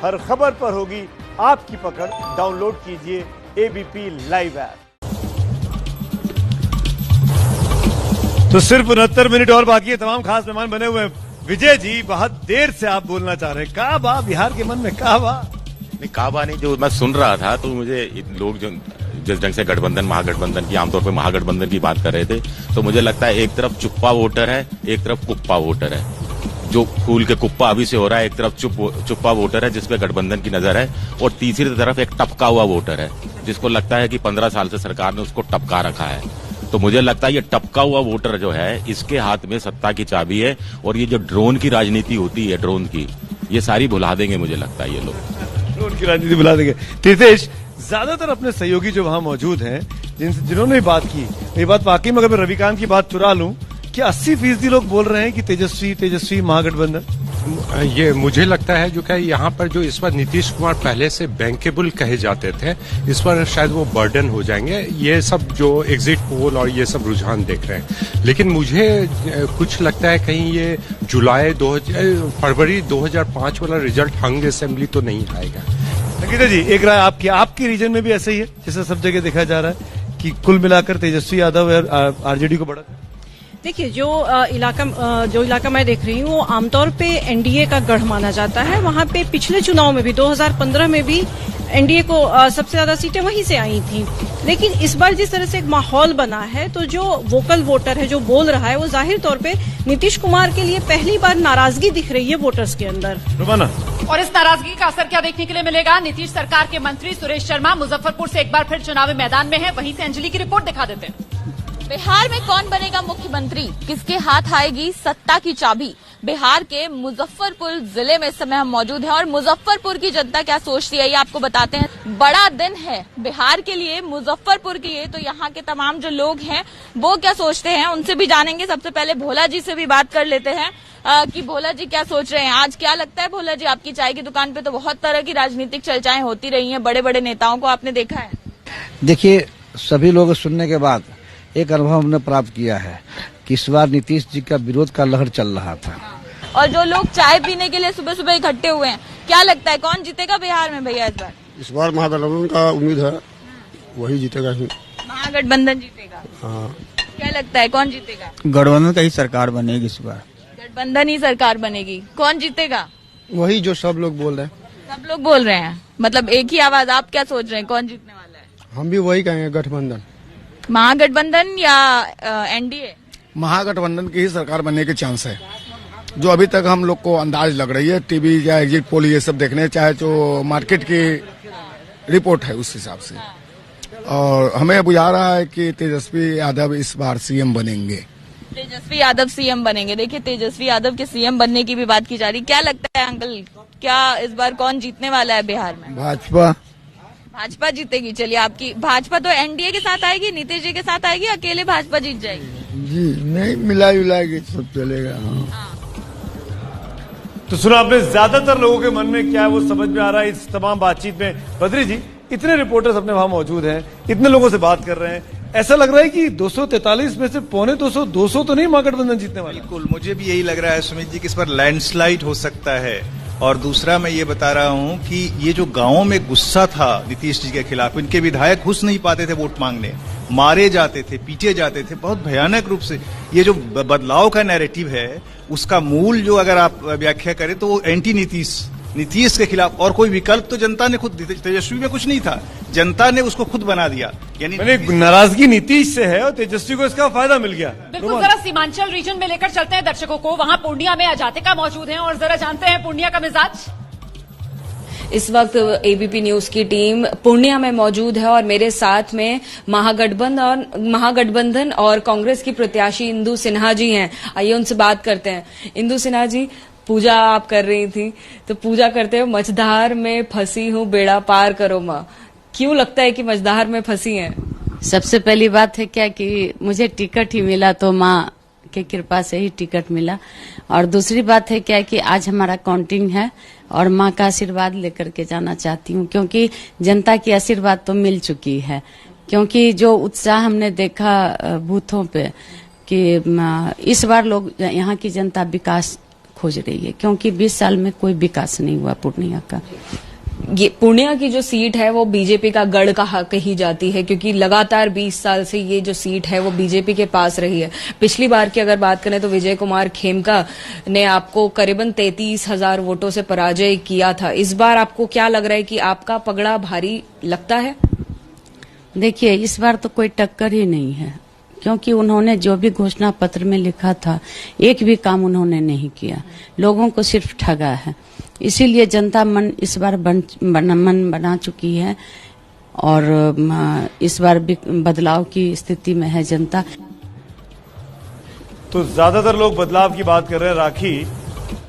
हर खबर पर होगी आपकी पकड़। डाउनलोड कीजिए एबीपी लाइव ऐप। तो सिर्फ 69 मिनट और बाकी है। तमाम खास मेहमान बने हुए हैं। विजय जी, बहुत देर से आप बोलना चाह रहे हैं, कहा बा बिहार के मन में, कहा बा नहीं, कहा बा नहीं, जो मैं सुन रहा था तो मुझे लोग जो जिस ढंग से गठबंधन महागठबंधन की, आमतौर पर महागठबंधन की बात कर रहे थे, तो मुझे लगता है एक तरफ चुप्पा वोटर है, एक तरफ कुप्पा वोटर है। जो फूल के कुप्पा अभी से हो रहा है, एक तरफ चुप्पा वोटर है जिसपे गठबंधन की नजर है, और तीसरी तरफ एक टपका हुआ वोटर है जिसको लगता है कि 15 साल से सरकार ने उसको टपका रखा है। तो मुझे लगता है ये टपका हुआ वोटर जो है, इसके हाथ में सत्ता की चाबी है, और ये जो ड्रोन की राजनीति होती है, ड्रोन की, ये सारी भुला देंगे मुझे लगता है ये लोग। ड्रोन की राजनीति भुला देंगे। तीर्थेश, ज्यादातर अपने सहयोगी जो वहां मौजूद हैं, जिन्होंने बात की, ये बात वाकई में अगर मैं रविकांत की बात चुरा लूं कि 80% लोग बोल रहे हैं कि तेजस्वी महागठबंधन। ये मुझे लगता है जो कि यहाँ पर जो इस पर नीतीश कुमार पहले से बैंकेबल कहे जाते थे, इस पर शायद वो बर्डन हो जाएंगे। ये सब जो एग्जिट पोल और ये सब रुझान देख रहे हैं, लेकिन मुझे कुछ लगता है कहीं ये फरवरी 2005 वाला रिजल्ट हंग असेंबली तो नहीं आएगा। संगीता जी, एक राय आपके रीजन में भी ऐसा ही है जैसे सब जगह देखा जा रहा है कि कुल मिलाकर तेजस्वी यादव और आरजेडी को बढ़ा? देखिए, जो इलाका मैं देख रही हूँ वो आमतौर पे एनडीए का गढ़ माना जाता है। वहाँ पे पिछले चुनाव में भी 2015 में भी एनडीए को सबसे ज्यादा सीटें वहीं से आई थी। लेकिन इस बार जिस तरह से एक माहौल बना है, तो जो वोकल वोटर है, जो बोल रहा है, वो जाहिर तौर पे नीतीश कुमार के लिए पहली बार नाराजगी दिख रही है वोटर्स के अंदर। और इस नाराजगी का असर क्या देखने के लिए मिलेगा? नीतीश सरकार के मंत्री सुरेश शर्मा मुजफ्फरपुर से एक बार फिर चुनावी मैदान में है। वहीं से अंजलि की रिपोर्ट दिखा देते हैं। बिहार में कौन बनेगा मुख्यमंत्री, किसके हाथ आएगी सत्ता की चाबी? बिहार के मुजफ्फरपुर जिले में इस समय हम मौजूद हैं और मुजफ्फरपुर की जनता क्या सोचती है ये आपको बताते हैं। बड़ा दिन है बिहार के लिए, मुजफ्फरपुर के लिए। तो यहाँ के तमाम जो लोग हैं वो क्या सोचते हैं, उनसे भी जानेंगे। सबसे पहले भोला जी से भी बात कर लेते हैं कि भोला जी क्या सोच रहे हैं। आज क्या लगता है भोला जी, आपकी चाय की दुकान पे तो बहुत तरह की राजनीतिक चर्चाएं होती रही हैं, बड़े बड़े नेताओं को आपने देखा है? देखिए, सभी लोग सुनने के बाद एक अनुभव हमने प्राप्त किया है कि इस बार नीतीश जी का विरोध का लहर चल रहा था। और जो लोग चाय पीने के लिए सुबह सुबह इकट्ठे हुए हैं, क्या लगता है कौन जीतेगा बिहार में भैया इस बार? इस बार महागठबंधन का उम्मीद है, वही जीतेगा ही। महागठबंधन जीतेगा? हाँ। क्या लगता है कौन जीतेगा? गठबंधन का ही सरकार बनेगी इस बार। गठबंधन ही सरकार बनेगी। कौन जीतेगा? वही जो सब लोग बोल रहे हैं। सब लोग बोल रहे हैं, मतलब एक ही आवाज। आप क्या सोच रहे हैं कौन जीतने वाला है? हम भी वही कहेंगे, गठबंधन। महागठबंधन या एनडीए? महागठबंधन की ही सरकार बनने के चांस है, जो अभी तक हम लोग को अंदाज लग रही है। टीवी या एग्जिट पोल ये सब देखने, चाहे जो मार्केट की रिपोर्ट है उस हिसाब से, और हमें बुझा रहा है कि तेजस्वी यादव इस बार सीएम बनेंगे। तेजस्वी यादव सीएम बनेंगे। देखिए, तेजस्वी यादव के सीएम बनने की भी बात की जा रही। क्या लगता है अंकल, क्या इस बार कौन जीतने वाला है बिहार में? भाजपा जीतेगी। चलिए, आपकी भाजपा तो एनडीए के साथ आएगी, नीतीश जी के साथ आएगी, अकेले भाजपा जीत जाएगी? जी नहीं, मिला के सब चलेगा। हाँ। तो सुना आपने, ज्यादातर लोगों के मन में क्या है वो समझ में आ रहा है इस तमाम बातचीत में। बद्री जी, इतने रिपोर्टर्स अपने वहां मौजूद हैं, इतने लोगों से बात कर रहे हैं, ऐसा लग रहा है कि 243 में से पौने 200 तो नहीं महागठबंधन जीतने वाली। बिल्कुल, मुझे भी यही लग रहा है सुमित जी कि इस पर लैंडस्लाइड हो सकता है। और दूसरा मैं ये बता रहा हूं कि ये जो गांवों में गुस्सा था नीतीश जी के खिलाफ, इनके विधायक घुस नहीं पाते थे वोट मांगने, मारे जाते थे, पीटे जाते थे बहुत भयानक रूप से। ये जो बदलाव का नैरेटिव है, उसका मूल जो अगर आप व्याख्या करें तो वो एंटी नीतीश के खिलाफ। और कोई विकल्प तो जनता ने खुद, तेजस्वी में कुछ नहीं था, जनता ने उसको खुद बना दिया। यानी नाराजगी नीतीश से है और तेजस्वी को इसका फायदा मिल गया। बिल्कुल। जरा सीमांचल रीजन में लेकर चलते हैं दर्शकों को। वहां पूर्णिया में अजातिका मौजूद हैं और जरा जानते हैं पूर्णिया का मिजाज। इस वक्त एबीपी न्यूज की टीम पूर्णिया में मौजूद है और मेरे साथ में महागठबंधन और कांग्रेस की प्रत्याशी इंदु सिन्हा जी हैं। आइए उनसे बात करते हैं। इंदु सिन्हा जी, पूजा आप कर रही थी, तो पूजा करते हुए मझधार में फंसी हूँ, बेड़ा पार करो माँ। क्यों लगता है कि मझधार में फंसी हैं? सबसे पहली बात है क्या कि मुझे टिकट ही मिला, तो माँ की कृपा से ही टिकट मिला। और दूसरी बात है क्या कि आज हमारा काउंटिंग है और माँ का आशीर्वाद लेकर के जाना चाहती हूँ, क्योंकि जनता की आशीर्वाद तो मिल चुकी है। क्योंकि जो उत्साह हमने देखा बूथों पे कि इस बार लोग, यहाँ की जनता विकास खोज रही है, क्योंकि 20 साल में कोई विकास नहीं हुआ पूर्णिया का। ये पूर्णिया की जो सीट है वो बीजेपी का गढ़ कही जाती है, क्योंकि लगातार 20 साल से ये जो सीट है वो बीजेपी के पास रही है। पिछली बार की अगर बात करें तो विजय कुमार खेमका ने आपको करीबन 33,000 वोटों से पराजय किया था। इस बार आपको क्या लग रहा है कि आपका पगड़ा भारी लगता है? देखिए, इस बार तो कोई टक्कर ही नहीं है, क्योंकि उन्होंने जो भी घोषणा पत्र में लिखा था एक भी काम उन्होंने नहीं किया, लोगों को सिर्फ ठगा है। इसीलिए जनता मन इस बार मन बना चुकी है और इस बार भी बदलाव की स्थिति में है जनता। तो ज्यादातर लोग बदलाव की बात कर रहे हैं। राखी,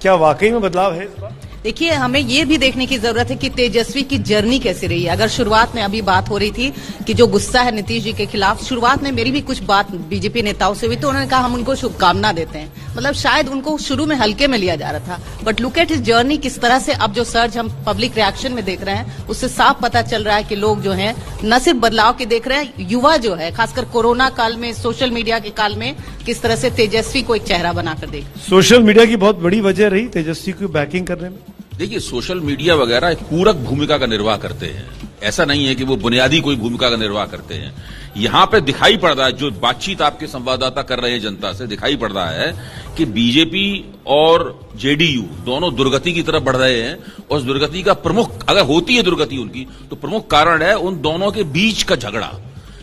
क्या वाकई में बदलाव है इस बार? देखिए, हमें ये भी देखने की जरूरत है कि तेजस्वी की जर्नी कैसी रही है। अगर शुरुआत में अभी बात हो रही थी कि जो गुस्सा है नीतीश जी के खिलाफ, शुरुआत में मेरी भी कुछ बात बीजेपी नेताओं से हुई तो उन्होंने कहा हम उनको शुभकामना देते हैं, मतलब शायद उनको शुरू में हल्के में लिया जा रहा था। But look at his journey, किस तरह से अब जो सर्च हम पब्लिक रिएक्शन में देख रहे हैं उससे साफ पता चल रहा है कि लोग जो है न सिर्फ बदलाव के देख रहे हैं, युवा जो है खासकर कोरोना काल में, सोशल मीडिया के काल में किस तरह से तेजस्वी को एक चेहरा बनाकर देख। सोशल मीडिया की बहुत बड़ी वजह रही तेजस्वी की बैकिंग करने में। देखिए, सोशल मीडिया वगैरह एक पूरक भूमिका का निर्वाह करते हैं, ऐसा नहीं है कि वो बुनियादी कोई भूमिका का निर्वाह करते हैं। यहां पे दिखाई पड़ रहा है, जो बातचीत आपके संवाददाता कर रहे हैं जनता से, दिखाई पड़ रहा है कि बीजेपी और जेडीयू दोनों दुर्गति की तरफ बढ़ रहे हैं। और उस दुर्गति का प्रमुख, अगर होती है दुर्गति उनकी, तो प्रमुख कारण है उन दोनों के बीच का झगड़ा।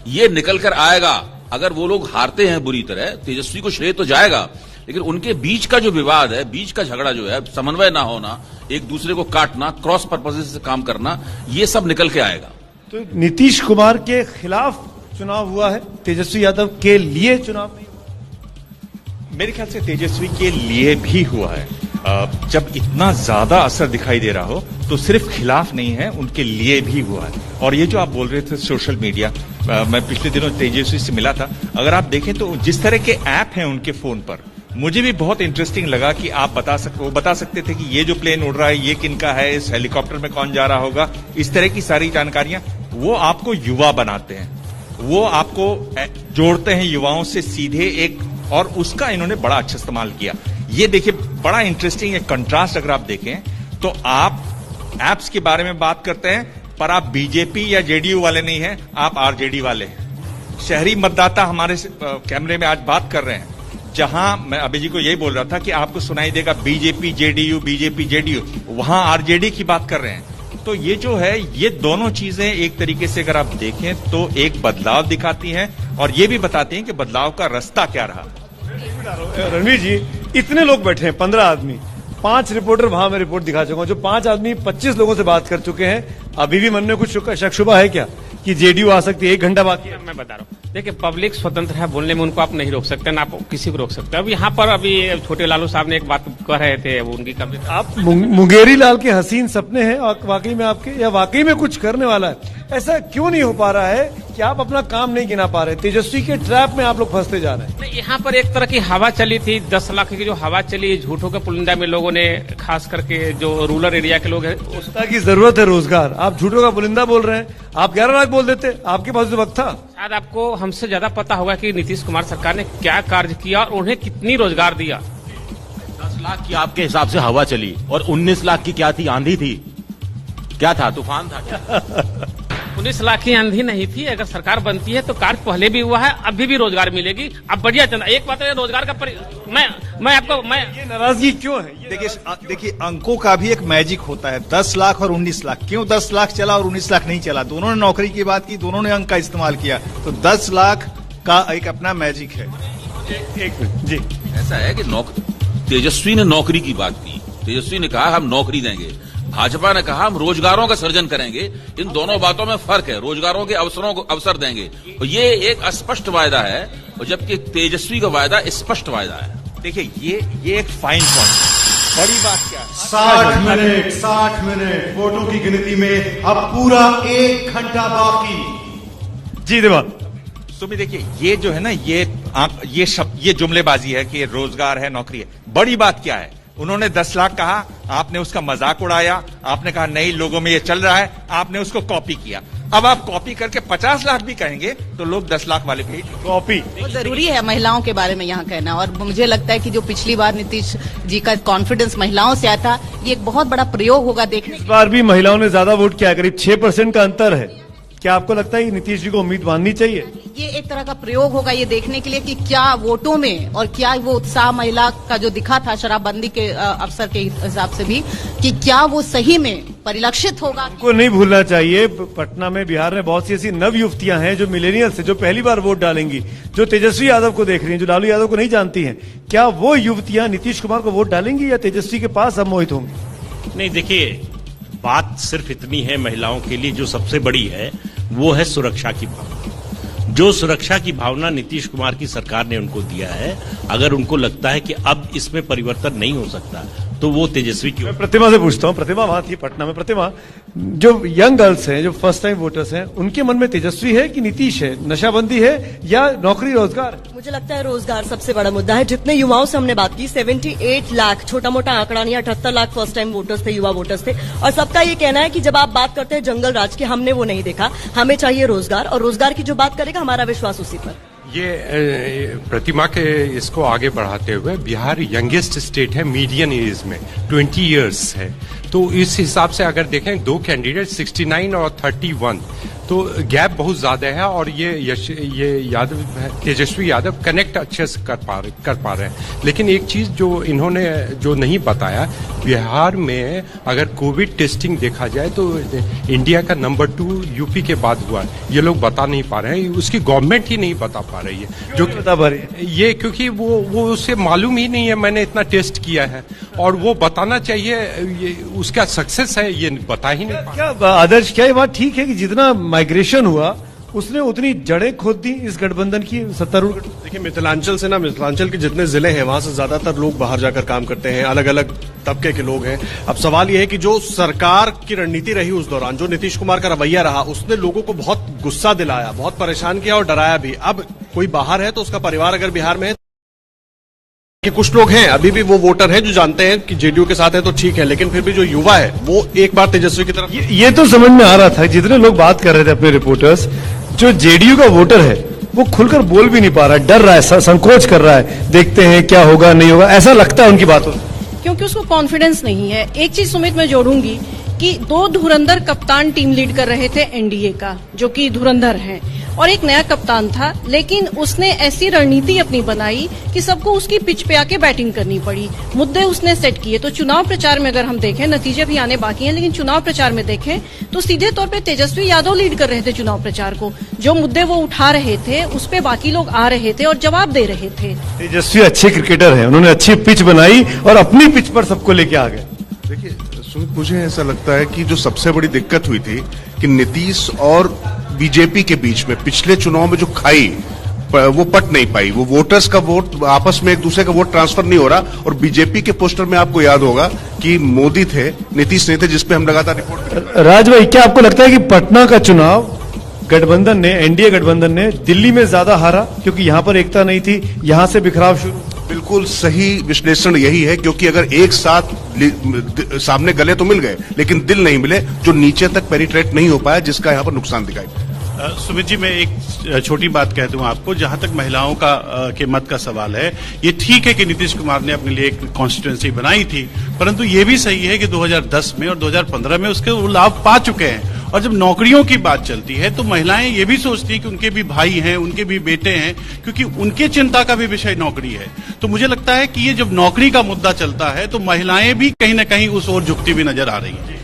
ये निकल कर आएगा। अगर वो लोग हारते हैं बुरी तरह, तेजस्वी को श्रेय तो जाएगा, लेकिन उनके बीच का जो विवाद है, बीच का झगड़ा जो है, समन्वय ना होना, एक दूसरे को काटना, क्रॉस पर्पसेस से काम करना, ये सब निकल के आएगा। तो नीतीश कुमार के खिलाफ चुनाव हुआ है, तेजस्वी यादव के लिए चुनाव नहीं हुआ? मेरे ख्याल से तेजस्वी के लिए भी हुआ है। जब इतना ज्यादा असर दिखाई दे रहा हो तो सिर्फ खिलाफ नहीं है, उनके लिए भी हुआ है। और ये जो आप बोल रहे थे सोशल मीडिया, मैं पिछले दिनों तेजस्वी से मिला था। अगर आप देखें तो जिस तरह के ऐप हैं उनके फोन पर, मुझे भी बहुत इंटरेस्टिंग लगा कि आप वो बता सकते थे कि ये जो प्लेन उड़ रहा है ये किनका है, इस हेलीकॉप्टर में कौन जा रहा होगा, इस तरह की सारी जानकारियां। वो आपको युवा बनाते हैं, वो आपको जोड़ते हैं युवाओं से सीधे एक, और उसका इन्होंने बड़ा अच्छा इस्तेमाल किया। ये देखिए, बड़ा इंटरेस्टिंग एक कंट्रास्ट अगर आप देखें तो आप एप्स के बारे में बात करते हैं, पर आप बीजेपी या जेडीयू वाले नहीं हैं, आप आरजेडी वाले हैं। शहरी मतदाता हमारे कैमरे में आज बात कर रहे हैं, जहां मैं अभी जी को यही बोल रहा था कि आपको सुनाई देगा बीजेपी जेडीयू, वहां आरजेडी की बात कर रहे हैं। तो ये जो है, ये दोनों चीजें एक तरीके से अगर आप देखें तो एक बदलाव दिखाती हैं और ये भी बताती हैं कि बदलाव का रास्ता क्या रहा। रणवीर जी, इतने लोग बैठे हैं, 15 आदमी, 5 रिपोर्टर वहां मैं रिपोर्ट दिखा चुका हूं। जो 5 आदमी 25 लोगों से बात कर चुके हैं, अभी भी मन में कुछ शक शुबा है क्या कि जेडीयू आ सकती है? 1 घंटा बाकी है। मैं बता रहा हूँ, देखिए, पब्लिक स्वतंत्र है, बोलने में उनको आप नहीं रोक सकते, ना आप किसी को रोक सकते। अब यहाँ पर अभी छोटे लालू साहब ने एक बात कह रहे थे, वो उनकी कभी आप मुंगेरी लाल के हसीन सपने हैं वाकई में आपके, या वाकई में कुछ करने वाला है? ऐसा क्यों नहीं हो पा रहा है कि आप अपना काम नहीं गिना पा रहे? तेजस्वी के ट्रैप में आप लोग फंसते जा रहे हैं। यहाँ पर एक तरह की हवा चली थी, 10 लाख की जो हवा चली झूठों के पुलिंदा में, लोगों ने, खास करके जो रूरल एरिया के लोग हैं, उसका की जरूरत है रोजगार। आप झूठों का पुलिंदा बोल रहे हैं। आप 11 लाख बोल देते, आपके पास जो वक्त था। शायद आपको हमसे ज्यादा पता होगा कि नीतीश कुमार सरकार ने क्या कार्य किया और उन्हें कितनी रोजगार दिया। 10 लाख की आपके हिसाब से हवा चली, और 19 लाख की क्या थी? आंधी थी? क्या था? तूफान था क्या? 19 लाख की आंधी नहीं थी। अगर सरकार बनती है तो कार्य पहले भी हुआ है, अभी भी रोजगार मिलेगी। अब बढ़िया चंदा, एक बात है रोजगार का मैं आपको ये नाराजगी क्यों है? देखिए, अंकों का भी एक मैजिक होता है। 10 लाख और 19 लाख, क्यों 10 लाख चला और 19 लाख नहीं चला? दोनों ने नौकरी की बात की, दोनों ने अंक का इस्तेमाल किया, तो 10 लाख का एक अपना मैजिक है। एक मिनट जी, ऐसा है कि तेजस्वी ने नौकरी की बात की, तेजस्वी ने कहा हम नौकरी देंगे, भाजपा ने कहा हम रोजगारों का सृजन करेंगे। इन दोनों बातों में फर्क है, रोजगारों के अवसरों को अवसर देंगे, और ये एक अस्पष्ट वायदा है, और जबकि तेजस्वी का वायदा स्पष्ट वायदा है। देखिए, ये एक फाइन पॉइंट, बड़ी बात क्या है? 60 मिनट वोटों की गिनती में अब पूरा 1 घंटा बाकी। जी देवान, सुमित, देखिए, ये जो है ना, ये जुमलेबाजी है कि रोजगार है, नौकरी है। बड़ी बात क्या है? उन्होंने 10 लाख कहा, आपने उसका मजाक उड़ाया, आपने कहा नहीं लोगों में ये चल रहा है, आपने उसको कॉपी किया। अब आप कॉपी करके 50 लाख भी कहेंगे तो लोग 10 लाख वाले पे ही कॉपी। बहुत जरूरी है महिलाओं के बारे में यहाँ कहना, और मुझे लगता है कि जो पिछली बार नीतीश जी का कॉन्फिडेंस महिलाओं से आया था, ये एक बहुत बड़ा प्रयोग होगा देखने। इस बार भी महिलाओं ने ज्यादा वोट किया, करीब 6% का अंतर है। क्या आपको लगता है कि नीतीश जी को उम्मीद माननी चाहिए? ये एक तरह का प्रयोग होगा ये देखने के लिए कि क्या वोटों में और क्या वो उत्साह महिला का जो दिखा था शराबबंदी के अवसर के हिसाब से भी, कि क्या वो सही में परिलक्षित होगा। को नहीं भूलना चाहिए, पटना में, बिहार में बहुत सी ऐसी नव युवतियां हैं जो मिलेनियल्स हैं, जो पहली बार वोट डालेंगी, जो तेजस्वी यादव को देख रही हैं, जो लालू यादव को नहीं जानती हैं। क्या वो युवतियां नीतीश कुमार को वोट डालेंगी या तेजस्वी के पास अब मोहित होंगी? नहीं, देखिए, बात सिर्फ इतनी है, महिलाओं के लिए जो सबसे बड़ी है वो है सुरक्षा की भावना। जो सुरक्षा की भावना नीतीश कुमार की सरकार ने उनको दिया है, अगर उनको लगता है कि अब इसमें परिवर्तन नहीं हो सकता तो वो तेजस्वी की। प्रतिमा से पूछता हूँ, प्रतिमा वहां थी पटना में। प्रतिमा, जो यंग गर्ल्स हैं, जो फर्स्ट टाइम वोटर्स हैं, उनके मन में तेजस्वी है कि नीतीश है? नशाबंदी है या नौकरी रोजगार? मुझे लगता है रोजगार सबसे बड़ा मुद्दा है। जितने युवाओं से हमने बात की, 78 लाख, छोटा मोटा आंकड़ा नहीं, 78 लाख फर्स्ट टाइम वोटर्स थे, युवा वोटर्स थे, और सबका ये कहना है कि जब आप बात करते हैं जंगल राज की, हमने वो नहीं देखा, हमें चाहिए रोजगार, और रोजगार की जो बात करेगा हमारा विश्वास उसी पर। ये प्रतिमा के इसको आगे बढ़ाते हुए, बिहार यंगेस्ट स्टेट है मीडियन एज में, 20 इयर्स है। तो इस हिसाब से अगर देखें, दो कैंडिडेट 69 और 31, तो गैप बहुत ज्यादा है। और ये यादव, तेजस्वी यादव कनेक्ट अच्छे से कर पा रहे हैं। लेकिन एक चीज जो इन्होंने जो नहीं बताया, बिहार में अगर कोविड टेस्टिंग देखा जाए तो इंडिया का नंबर 2 यूपी के बाद हुआ है। ये लोग बता नहीं पा रहे हैं, उसकी गवर्नमेंट ही नहीं बता पा रही है। जो बता पा रही है ये, क्योंकि वो उसे मालूम ही नहीं है मैंने इतना टेस्ट किया है, और वो बताना चाहिए, ये उसका सक्सेस है, ये बता ही नहीं पा। क्या आदर्श, क्या ये बात ठीक है कि जितना माइग्रेशन हुआ उसने उतनी जड़ें खोद दी इस गठबंधन की, सत्तारूढ़? देखिए, मिथिलांचल के जितने जिले हैं वहां से ज्यादातर लोग बाहर जाकर काम करते हैं, अलग अलग तबके के लोग हैं। अब सवाल यह है कि जो सरकार की रणनीति रही उस दौरान, जो नीतीश कुमार का रवैया रहा, उसने लोगों को बहुत गुस्सा दिलाया, बहुत परेशान किया और डराया भी। अब कोई बाहर है तो उसका परिवार अगर बिहार में है, कि कुछ लोग हैं अभी भी वो वोटर हैं जो जानते हैं कि जेडीयू के साथ है तो ठीक है, लेकिन फिर भी जो युवा है वो एक बार तेजस्वी की तरफ। ये तो समझ में आ रहा था, जितने लोग बात कर रहे थे अपने रिपोर्टर्स, जो जेडीयू का वोटर है वो खुलकर बोल भी नहीं पा रहा, डर रहा है, संकोच कर रहा है। देखते हैं क्या होगा नहीं होगा, ऐसा लगता है उनकी बातों से, क्योंकि उसको कॉन्फिडेंस नहीं है। एक चीज सुमित मैं जोड़ूंगी कि 2 धुरंधर कप्तान टीम लीड कर रहे थे एनडीए का, जो कि धुरंधर हैं, और एक नया कप्तान था, लेकिन उसने ऐसी रणनीति अपनी बनाई कि सबको उसकी पिच पे आके बैटिंग करनी पड़ी। मुद्दे उसने सेट किए। तो चुनाव प्रचार में अगर हम देखें, नतीजे भी आने बाकी हैं, लेकिन चुनाव प्रचार में देखें तो सीधे तौर पे तेजस्वी यादव लीड कर रहे थे चुनाव प्रचार को। जो मुद्दे वो उठा रहे थे उस पे बाकी लोग आ रहे थे और जवाब दे रहे थे। तेजस्वी अच्छे क्रिकेटर हैं, उन्होंने अच्छी पिच बनाई और अपनी पिच पर सबको लेके आ गए। देखिए सुमित, मुझे ऐसा लगता है कि जो सबसे बड़ी दिक्कत हुई थी कि नीतीश और बीजेपी के बीच में पिछले चुनाव में जो खाई वो पट नहीं पाई। वो वोटर्स का वोट आपस में एक दूसरे का वोट ट्रांसफर नहीं हो रहा। और बीजेपी के पोस्टर में आपको याद होगा कि मोदी थे, नीतीश नहीं थे, जिसपे हम लगातार रिपोर्ट। राज भाई, क्या आपको लगता है कि पटना का चुनाव गठबंधन ने, एनडीए गठबंधन ने दिल्ली में ज्यादा हारा क्योंकि यहां पर एकता नहीं थी, यहां से बिखराव शुरू? बिल्कुल सही विश्लेषण यही है, क्योंकि अगर एक साथ सामने गले तो मिल गए लेकिन दिल नहीं मिले, जो नीचे तक पेनिट्रेट नहीं हो पाया, जिसका यहाँ पर नुकसान दिखाई पड़ा। सुमित जी, मैं एक छोटी बात कह दूं आपको, जहां तक महिलाओं का के मत का सवाल है, ये ठीक है कि नीतीश कुमार ने अपने लिए एक कॉन्स्टिट्यूंसी बनाई थी, परंतु ये भी सही है कि 2010 में और 2015 में उसके वो लाभ पा चुके हैं। और जब नौकरियों की बात चलती है तो महिलाएं ये भी सोचती हैं कि उनके भी भाई हैं, उनके भी बेटे हैं, क्योंकि उनके चिंता का भी विषय नौकरी है। तो मुझे लगता है कि ये जब नौकरी का मुद्दा चलता है तो महिलाएं भी कहीं ना कहीं उस ओर झुकती हुई नजर आ रही हैं।